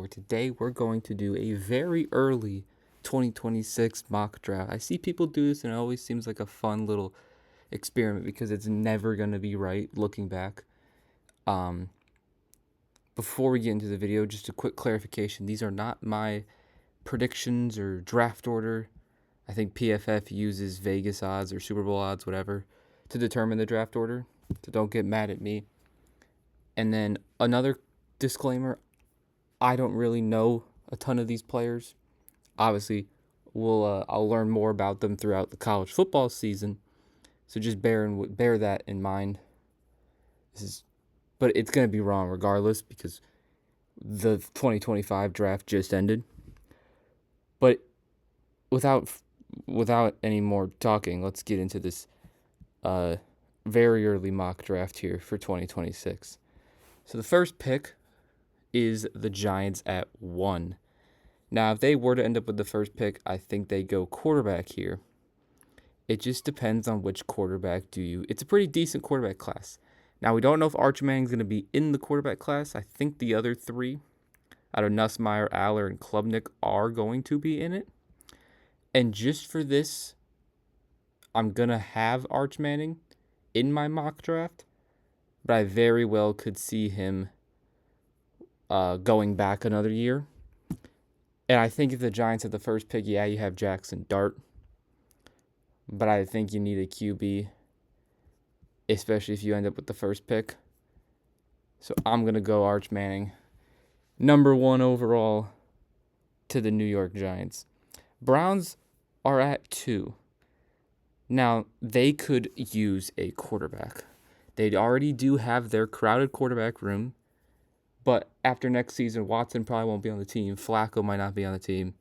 Today we're going to do a very early 2026 mock draft. I see people do this and it always seems like a fun little experiment because it's never going to be right looking back. Um, Before we get into the video, just a quick clarification. These are not my predictions or draft order. I think PFF uses Vegas odds or Super Bowl odds, whatever, to determine the draft order. So don't get mad at me. And then another disclaimer, I don't really know a ton of these players. Obviously, I'll learn more about them throughout the college football season. So just bear that in mind. But it's gonna be wrong regardless because the 2025 draft just ended. But without any more talking, let's get into this very early mock draft here for 2026. So the first pick is the Giants at 1. Now, if they were to end up with the first pick, I think they go quarterback here. It just depends on which quarterback do you. It's a pretty decent quarterback class. Now, we don't know if Arch Manning's going to be in the quarterback class. I think the other three, out of Nussmeier, Aller, and Klubnik, are going to be in it. And just for this, I'm going to have Arch Manning in my mock draft, but I very well could see him going back another year. And I think if the Giants have the first pick, yeah, you have Jackson Dart. But I think you need a QB, especially if you end up with the first pick. So I'm going to go Arch Manning, number 1 overall to the New York Giants. Browns are at 2. Now, they could use a quarterback. They already do have their crowded quarterback room. But after next season, Watson probably won't be on the team. Flacco might not be on the team.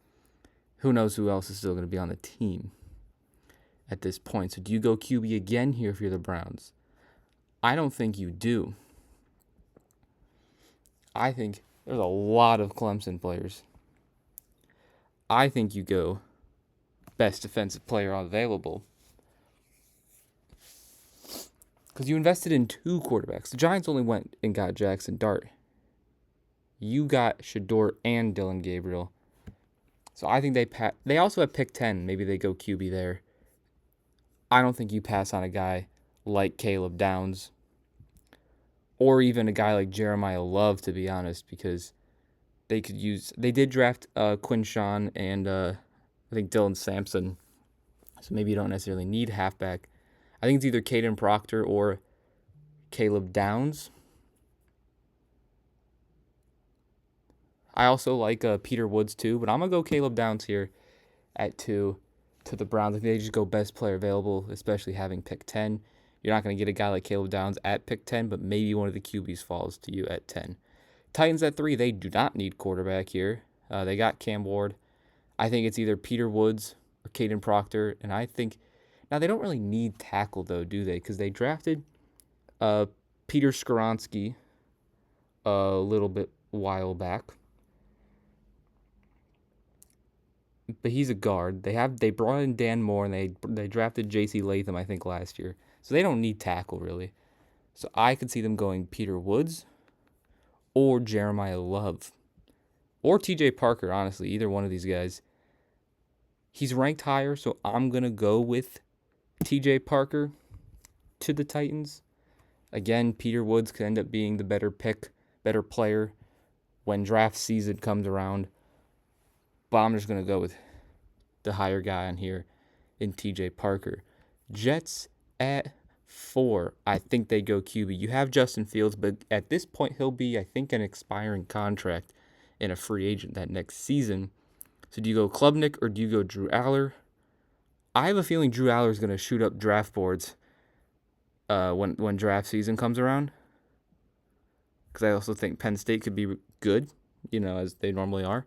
Who knows who else is still going to be on the team at this point. So do you go QB again here if you're the Browns? I don't think you do. I think there's a lot of Clemson players. I think you go best defensive player available. Because you invested in 2 quarterbacks. The Giants only went and got Jackson Dart. You got Shedeur and Dillon Gabriel. So I think they also have pick 10. Maybe they go QB there. I don't think you pass on a guy like Caleb Downs or even a guy like Jeremiah Love, to be honest, because they did draft Quinshawn and I think Dylan Sampson. So maybe you don't necessarily need halfback. I think it's either Caden Proctor or Caleb Downs. I also like Peter Woods too, but I'm going to go Caleb Downs here at 2 to the Browns. I think they just go best player available, especially having pick 10. You're not going to get a guy like Caleb Downs at pick 10, but maybe one of the QBs falls to you at 10. Titans at 3, they do not need quarterback here. They got Cam Ward. I think it's either Peter Woods or Caden Proctor, and I think now they don't really need tackle though, do they? Because they drafted Peter Skoronski a little bit while back. But he's a guard. They brought in Dan Moore and they drafted J.C. Latham, I think, last year. So they don't need tackle really. So I could see them going Peter Woods or Jeremiah Love or T.J. Parker. Honestly, either one of these guys. He's ranked higher, so I'm gonna go with T.J. Parker to the Titans. Again, Peter Woods could end up being the better pick, better player when draft season comes around. But I'm just going to go with the higher guy on here in TJ Parker. Jets at 4. I think they go QB. You have Justin Fields, but at this point, he'll be, I think, an expiring contract and a free agent that next season. So do you go Klubnik or do you go Drew Aller? I have a feeling Drew Aller is going to shoot up draft boards when draft season comes around. Because I also think Penn State could be good, as they normally are.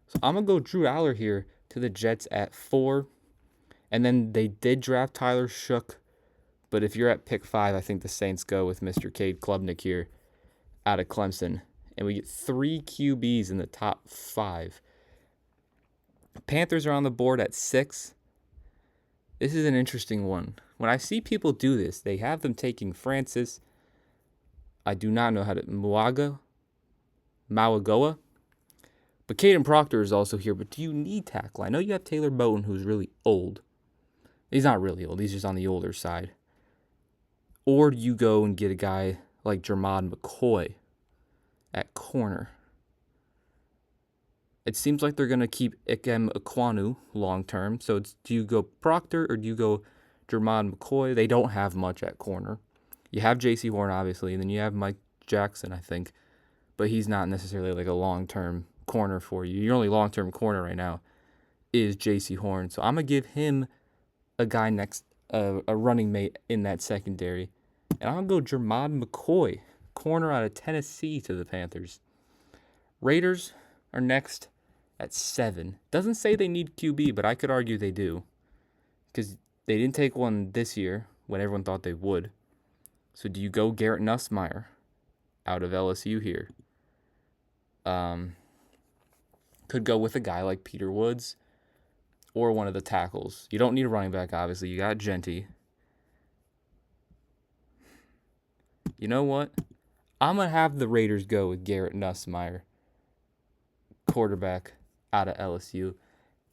So I'm going to go Drew Aller here to the Jets at 4. And then they did draft Tyler Shook. But if you're at pick 5, I think the Saints go with Mr. Cade Klubnik here out of Clemson. And we get 3 QBs in the top 5. Panthers are on the board at 6. This is an interesting one. When I see people do this, they have them taking I do not know how to... Mauigoa. But Caden Proctor is also here. But do you need tackle? I know you have Taylor Moton, who's really old. He's not really old. He's just on the older side. Or do you go and get a guy like Jermod McCoy at corner? It seems like they're going to keep Ikem Ekwonu long term. So do you go Proctor or do you go Jermod McCoy? They don't have much at corner. You have J.C. Horn, obviously, and then you have Mike Jackson, I think. But he's not necessarily like a long-term corner for you. Your only long-term corner right now is J.C. Horn. So I'm going to give him a guy next, a running mate in that secondary. And I'm going to go Jermod McCoy, corner out of Tennessee to the Panthers. Raiders are next at 7. Doesn't say they need QB, but I could argue they do. Because they didn't take one this year when everyone thought they would. So do you go Garrett Nussmeier out of LSU here? Could go with a guy like Peter Woods or one of the tackles. You don't need a running back, obviously. You got Genty. You know what? I'm going to have the Raiders go with Garrett Nussmeier, quarterback out of LSU.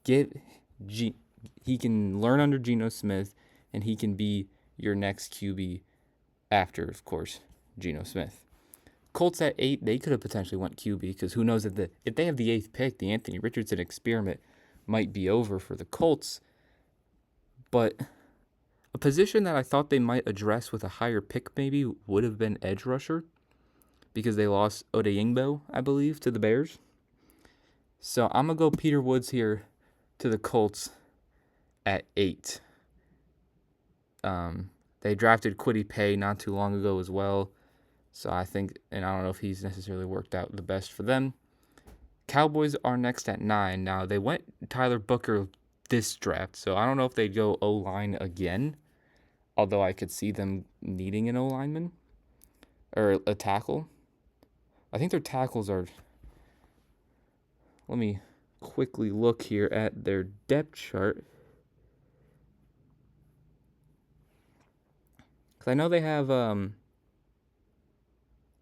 He can learn under Geno Smith, and he can be your next QB after, of course, Geno Smith. Colts at 8, they could have potentially went QB because who knows if they have the 8th pick, the Anthony Richardson experiment might be over for the Colts. But a position that I thought they might address with a higher pick maybe would have been edge rusher because they lost Odeyingbo, I believe, to the Bears. So I'm going to go Peter Woods here to the Colts at 8. They drafted Kwity Paye not too long ago as well. So I think, and I don't know if he's necessarily worked out the best for them. Cowboys are next at 9. Now, they went Tyler Booker this draft, so I don't know if they'd go O-line again, although I could see them needing an O-lineman or a tackle. I think their tackles are... Let me quickly look here at their depth chart. Because I know they have...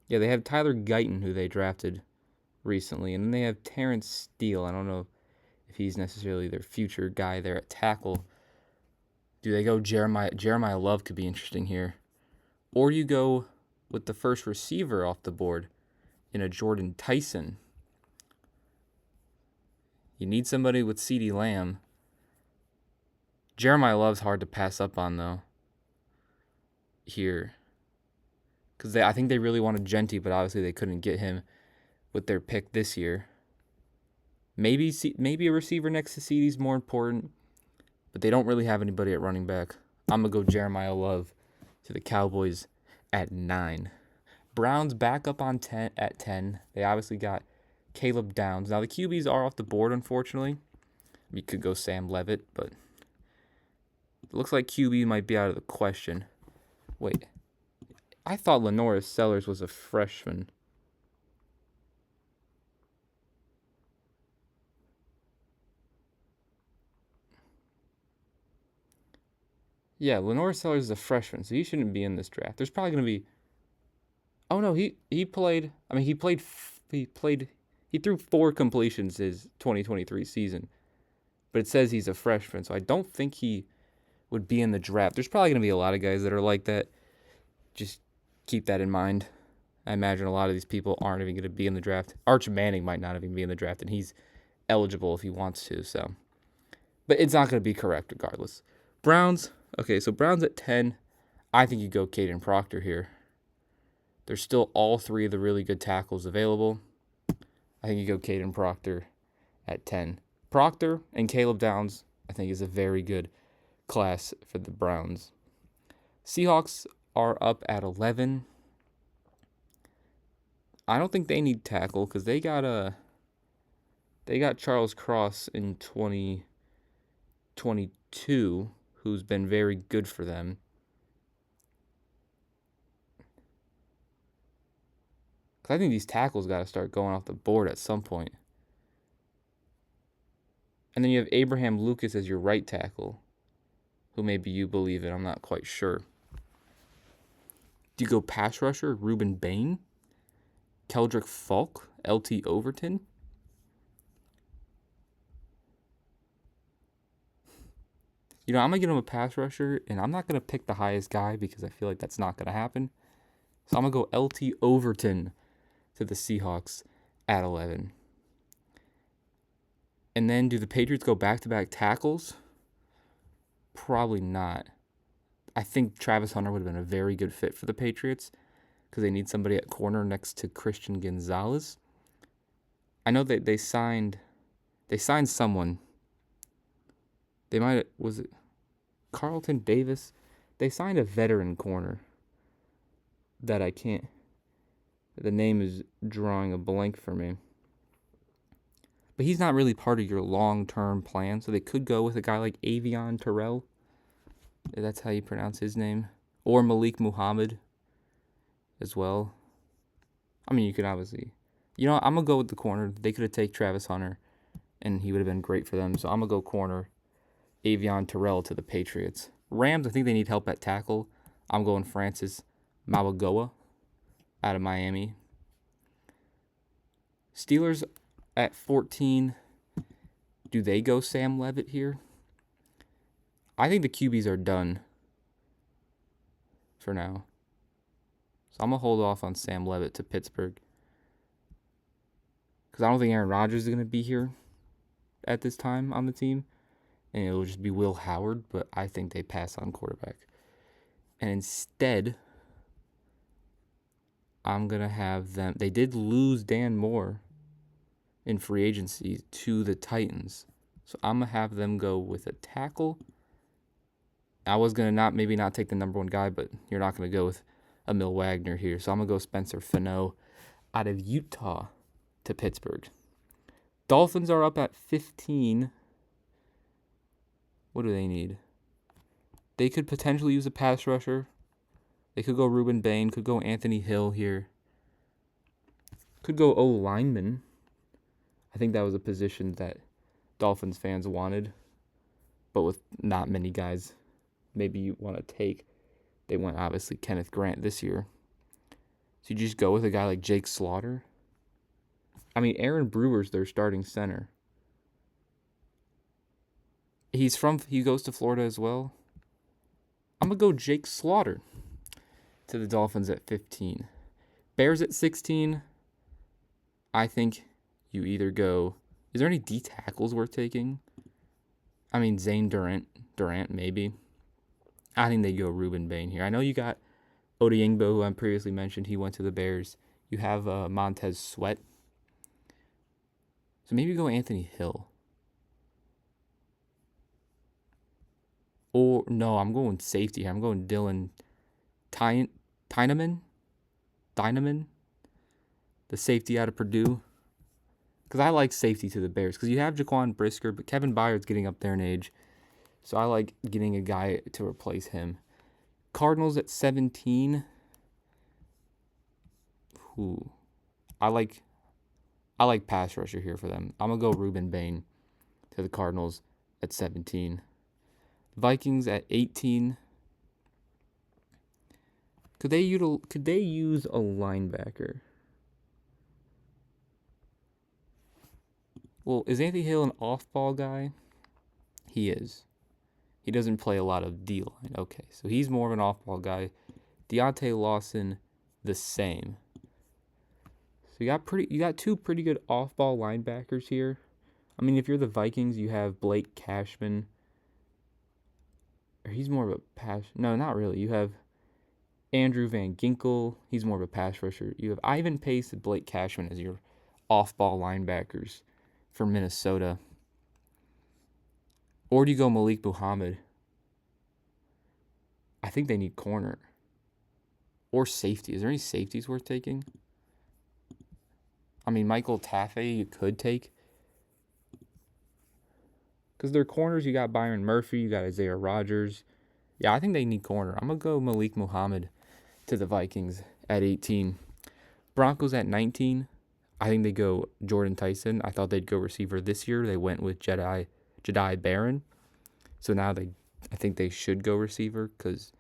they have Tyler Guyton, who they drafted recently, and then they have Terrence Steele. I don't know if he's necessarily their future guy there at tackle. Do they go Jeremiah Love could be interesting here. Or you go with the first receiver off the board in a Jordan Tyson. You need somebody with CeeDee Lamb. Jeremiah Love's hard to pass up on, though, here. Because I think they really wanted Genty, but obviously they couldn't get him with their pick this year. Maybe a receiver next to CeeDee is more important, but they don't really have anybody at running back. I'm going to go Jeremiah Love to the Cowboys at 9. Browns back up on 10 at 10. They obviously got Caleb Downs. Now, the QBs are off the board, unfortunately. You could go Sam Levitt, but it looks like QB might be out of the question. Wait. I thought Lenoris Sellers was a freshman. Yeah, Lenoris Sellers is a freshman, so he shouldn't be in this draft. There's probably going to be... Oh, no, he played... I mean, he threw 4 completions his 2023 season. But it says he's a freshman, so I don't think he would be in the draft. There's probably going to be a lot of guys that are like that. Just keep that in mind. I imagine a lot of these people aren't even going to be in the draft. Arch Manning might not even be in the draft, and he's eligible if he wants to. So, but it's not going to be correct regardless. Browns. Okay, so Browns at 10. I think you go Caden Proctor here. There's still all 3 of the really good tackles available. I think you go Caden Proctor at 10. Proctor and Caleb Downs, I think, is a very good class for the Browns. Seahawks are up at 11. I don't think they need tackle because they got Charles Cross in 2022, who's been very good for them. Because I think these tackles got to start going off the board at some point. And then you have Abraham Lucas as your right tackle, who maybe you believe in. I'm not quite sure. Do you go pass rusher, Ruben Bain? Keldrick Falk? LT Overton? I'm going to get him a pass rusher, and I'm not going to pick the highest guy because I feel like that's not going to happen. So I'm going to go LT Overton to the Seahawks at 11. And then do the Patriots go back-to-back tackles? Probably not. I think Travis Hunter would have been a very good fit for the Patriots because they need somebody at corner next to Christian Gonzalez. I know that they signed someone. Was it Carlton Davis? They signed a veteran corner that the name is drawing a blank for me. But he's not really part of your long-term plan, so they could go with a guy like Avion Terrell. If that's how you pronounce his name. Or Malik Muhammad as well. I mean, you could obviously... I'm going to go with the corner. They could have taken Travis Hunter, and he would have been great for them. So I'm going to go corner Avion Terrell to the Patriots. Rams, I think they need help at tackle. I'm going Francis Mauigoa out of Miami. Steelers at 14. Do they go Sam Levitt here? I think the QBs are done for now. So I'm going to hold off on Sam Levitt to Pittsburgh. Because I don't think Aaron Rodgers is going to be here at this time on the team. And it'll just be Will Howard. But I think they pass on quarterback. And instead, I'm going to have them. They did lose Dan Moore in free agency to the Titans. So I'm going to have them go with a tackle. I was going to maybe not take the number one guy, but you're not going to go with Emil Wagner here. So I'm going to go Spencer Fano out of Utah to Pittsburgh. Dolphins are up at 15. What do they need? They could potentially use a pass rusher. They could go Ruben Bain. Could go Anthony Hill here. Could go O-lineman. I think that was a position that Dolphins fans wanted, but with not many guys maybe you want to take. They went, obviously, Kenneth Grant this year. So you just go with a guy like Jake Slaughter. I mean, Aaron Brewer's their starting center. He goes to Florida as well. I'm going to go Jake Slaughter to the Dolphins at 15. Bears at 16. I think you either go... Is there any D tackles worth taking? I mean, Zane Durant maybe. I think they go Ruben Bain here. I know you got Odiengbo, who I previously mentioned. He went to the Bears. You have Montez Sweat. So maybe go Anthony Hill. Or, no, I'm going safety here. I'm going Dylan Tynaman, the safety out of Purdue. Because I like safety to the Bears. Because you have Jaquan Brisker, but Kevin Byard's getting up there in age. So I like getting a guy to replace him. Cardinals at 17. I like pass rusher here for them. I'm going to go Ruben Bain to the Cardinals at 17. Vikings at 18. Could they use a linebacker? Well, is Anthony Hill an off-ball guy? He is. He doesn't play a lot of D-line. Okay, so he's more of an off-ball guy. Deontay Lawson, the same. So you got two pretty good off-ball linebackers here. I mean, if you're the Vikings, you have Blake Cashman. Or he's more of a pass... No, not really. You have Andrew Van Ginkel. He's more of a pass rusher. You have Ivan Pace and Blake Cashman as your off-ball linebackers for Minnesota. Or do you go Malik Muhammad? I think they need corner. Or safety. Is there any safeties worth taking? I mean, Michael Taffey you could take. Because they're corners. You got Byron Murphy. You got Isaiah Rodgers. Yeah, I think they need corner. I'm going to go Malik Muhammad to the Vikings at 18. Broncos at 19. I think they go Jordan Tyson. I thought they'd go receiver this year. They went with Jedi Barron. So now I think they should go receiver because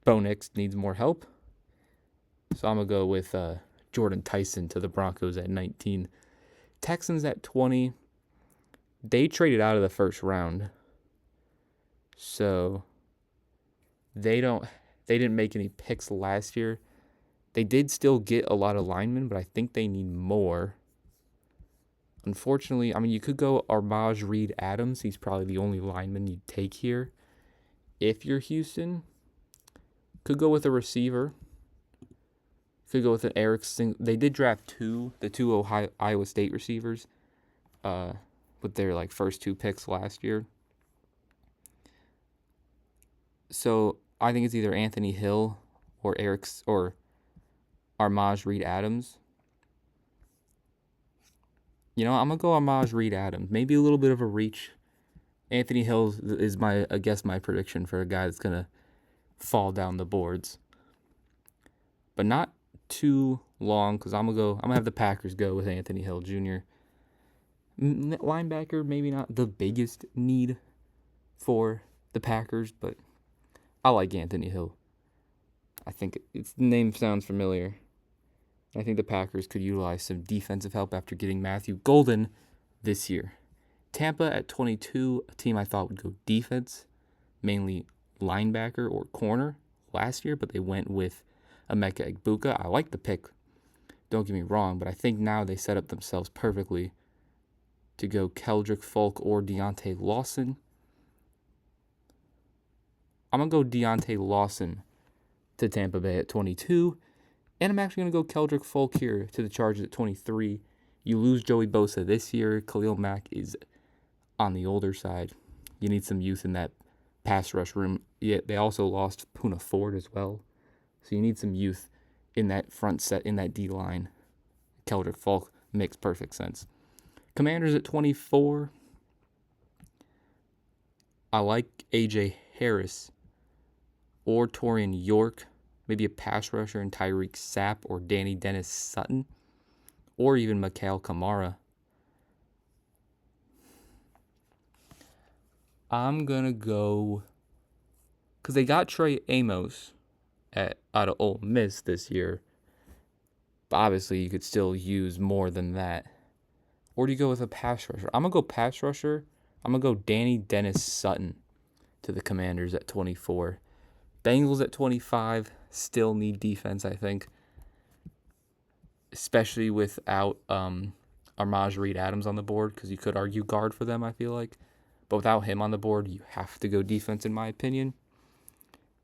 Bo Nix needs more help. So I'm going to go with Jordan Tyson to the Broncos at 19. Texans at 20. They traded out of the first round. So they didn't make any picks last year. They did still get a lot of linemen, but I think they need more. Unfortunately, I mean, you could go Armaj Reed Adams. He's probably the only lineman you'd take here. If you're Houston, could go with a receiver. Could go with an Eric They did draft the two Iowa State receivers, with their first two picks last year. So I think it's either Anthony Hill or Armaj Reed Adams. I'm gonna go Armaj Reed Adams. Maybe a little bit of a reach. Anthony Hill is my prediction for a guy that's gonna fall down the boards, but not too long, because I'm gonna have the Packers go with Anthony Hill Jr. Linebacker, maybe not the biggest need for the Packers, but I like Anthony Hill. I think its name sounds familiar. I think the Packers could utilize some defensive help after getting Matthew Golden this year. Tampa at 22, a team I thought would go defense, mainly linebacker or corner last year, but they went with Emeka Egbuka. I like the pick, don't get me wrong, but I think now they set up themselves perfectly to go Keldrick Folk or Deontay Lawson. I'm going to go Deontay Lawson to Tampa Bay at 22, and I'm actually going to go Keldrick Folk here to the Chargers at 23. You lose Joey Bosa this year. Khalil Mack is on the older side. You need some youth in that pass rush room. Yeah, they also lost Poona Ford as well. So you need some youth in that front set, in that D-line. Keldrick Folk makes perfect sense. Commanders at 24. I like A.J. Harris or Torian York. Maybe a pass rusher in Tyreek Sapp or Danny Dennis Sutton. Or even Mikhail Kamara. I'm going to go, because they got Trey Amos out of Ole Miss this year. But obviously, you could still use more than that. Or do you go with a pass rusher? I'm going to go pass rusher. I'm going to go Danny Dennis Sutton to the Commanders at 24. Bengals at 25 still need defense, I think. Especially without Armaj Reed Adams on the board, because you could argue guard for them, I feel like. But without him on the board, you have to go defense, in my opinion.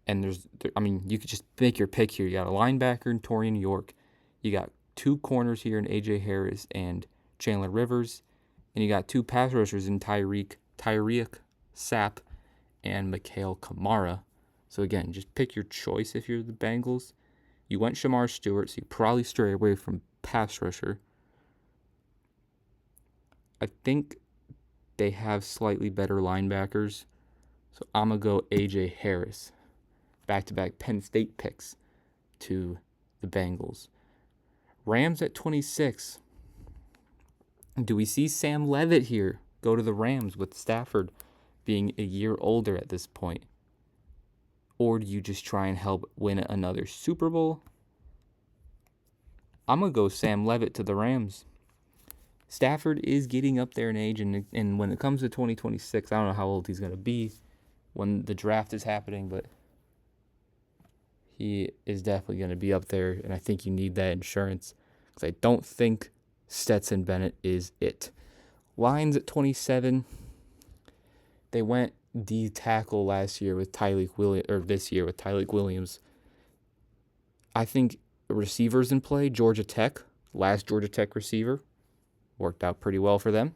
And you could just make your pick here. You got a linebacker in Torian York. You got two corners here in A.J. Harris and Chandler Rivers. And you got two pass rushers in Tyreek Sapp and Mikhail Kamara. So again, just pick your choice if you're the Bengals. You went Shamar Stewart, so you probably stray away from pass rusher. I think they have slightly better linebackers. So I'm going to go A.J. Harris. Back-to-back Penn State picks to the Bengals. Rams at 26. Do we see Sam Levitt here go to the Rams with Stafford being a year older at this point? Or do you just try and help win another Super Bowl? I'm going to go Sam Levitt to the Rams. Stafford is getting up there in age, and when it comes to 2026, I don't know how old he's going to be when the draft is happening, but he is definitely going to be up there, and I think you need that insurance, because I don't think Stetson Bennett is it. Lions at 27. They went D tackle last year with this year with Tyleik Williams. I think receivers in play. Georgia Tech, last Georgia Tech receiver, worked out pretty well for them.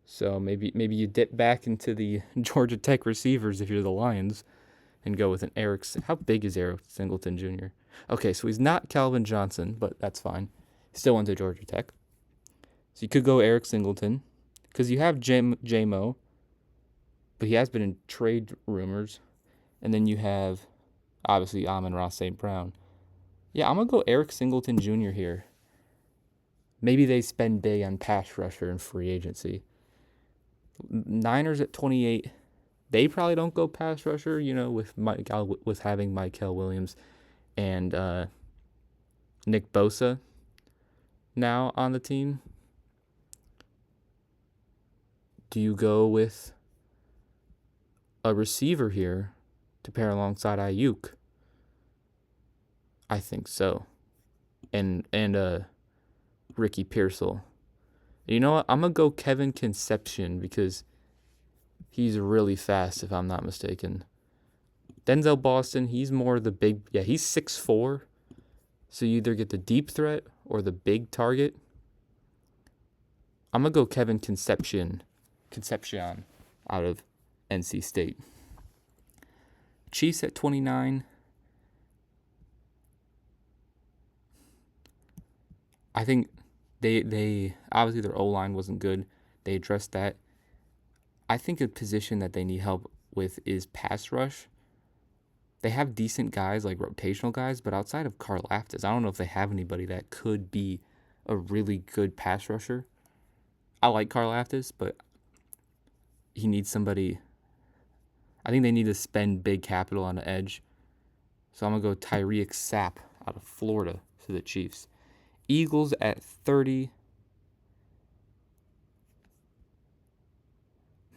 So maybe you dip back into the Georgia Tech receivers if you're the Lions and go with an Eric. How big is Eric Singleton Jr.? Okay, so he's not Calvin Johnson, but that's fine. Still went to Georgia Tech. So you could go Eric Singleton, because you have J-Mo, but he has been in trade rumors. And then you have, obviously, Amon-Ra St. Brown. Yeah, I'm going to go Eric Singleton Jr. here. Maybe they spend big on pass rusher and free agency. Niners at 28. They probably don't go pass rusher, with having Mykel Williams and Nick Bosa now on the team. Do you go with a receiver here to pair alongside Ayuk? I think so. And Ricky Pearsall. You know what? I'm going to go Kevin Concepcion because he's really fast, if I'm not mistaken. Denzel Boston, he's more the big... Yeah, he's 6'4". So you either get the deep threat or the big target. I'm going to go Kevin Concepcion out of NC State. Chiefs at 29. I think they obviously their O-line wasn't good. They addressed that. I think a position that they need help with is pass rush. They have decent guys, like rotational guys, but outside of Karlaftis, I don't know if they have anybody that could be a really good pass rusher. I like Karlaftis, but he needs somebody. I think they need to spend big capital on the edge. So I'm going to go Tyreek Sapp out of Florida to the Chiefs. Eagles at 30.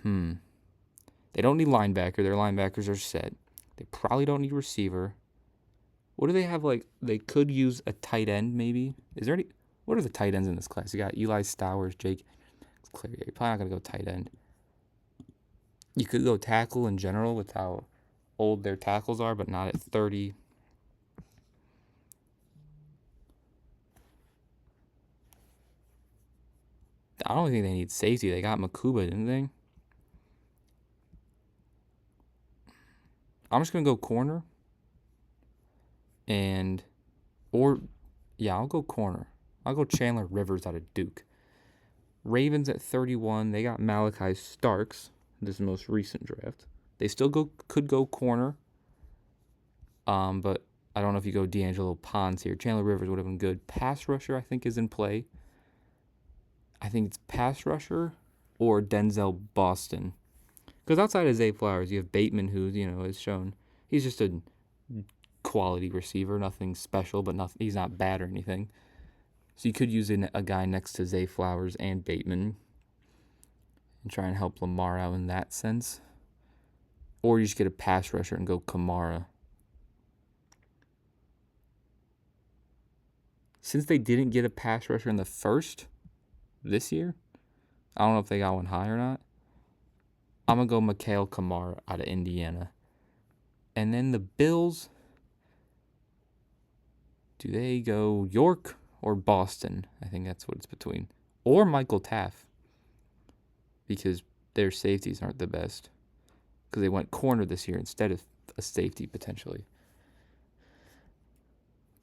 They don't need linebacker. Their linebackers are set. They probably don't need receiver. What do they have? Like, they could use a tight end, maybe. Is there any? What are the tight ends in this class? You got Eli Stowers, Jake Cleary. You're probably not going to go tight end. You could go tackle in general with how old their tackles are, but not at 30. I don't think they need safety. They got Makuba, didn't they? I'm just going to go corner. I'll go corner. I'll go Chandler Rivers out of Duke. Ravens at 31. They got Malachi Starks, this most recent draft. They still could go corner. But I don't know if you go D'Angelo Ponce here. Chandler Rivers would have been good. Pass rusher, I think, is in play. I think it's pass rusher or Denzel Boston. Because outside of Zay Flowers, you have Bateman, who, is shown. He's just a quality receiver, nothing special, but he's not bad or anything. So you could use a guy next to Zay Flowers and Bateman and try and help Lamar out in that sense. Or you just get a pass rusher and go Kamara. Since they didn't get a pass rusher in the first this year, I don't know if they got one high or not. I'm going to go Mikhail Kamara out of Indiana. And then the Bills, do they go York or Boston? I think that's what it's between. Or Michael Taft, because their safeties aren't the best. Because they went corner this year instead of a safety potentially.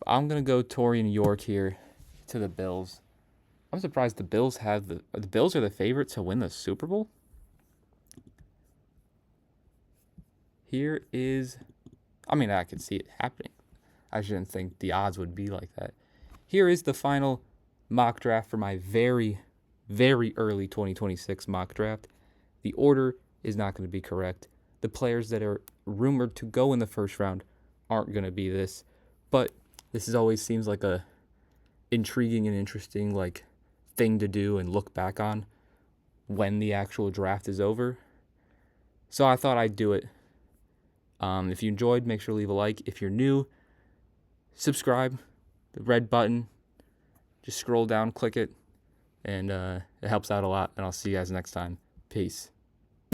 I'm going to go Torian York here to the Bills. I'm surprised the Bills the Bills are the favorites to win the Super Bowl. Here is, I could see it happening. I shouldn't think the odds would be like that. Here is the final mock draft for my very, very early 2026 mock draft. The order is not going to be correct. The players that are rumored to go in the first round aren't going to be this. But this always seems like a intriguing and interesting thing to do and look back on when the actual draft is over. So I thought I'd do it. If you enjoyed, make sure to leave a like. If you're new, subscribe. The red button. Just scroll down, click it, and it helps out a lot. And I'll see you guys next time. Peace.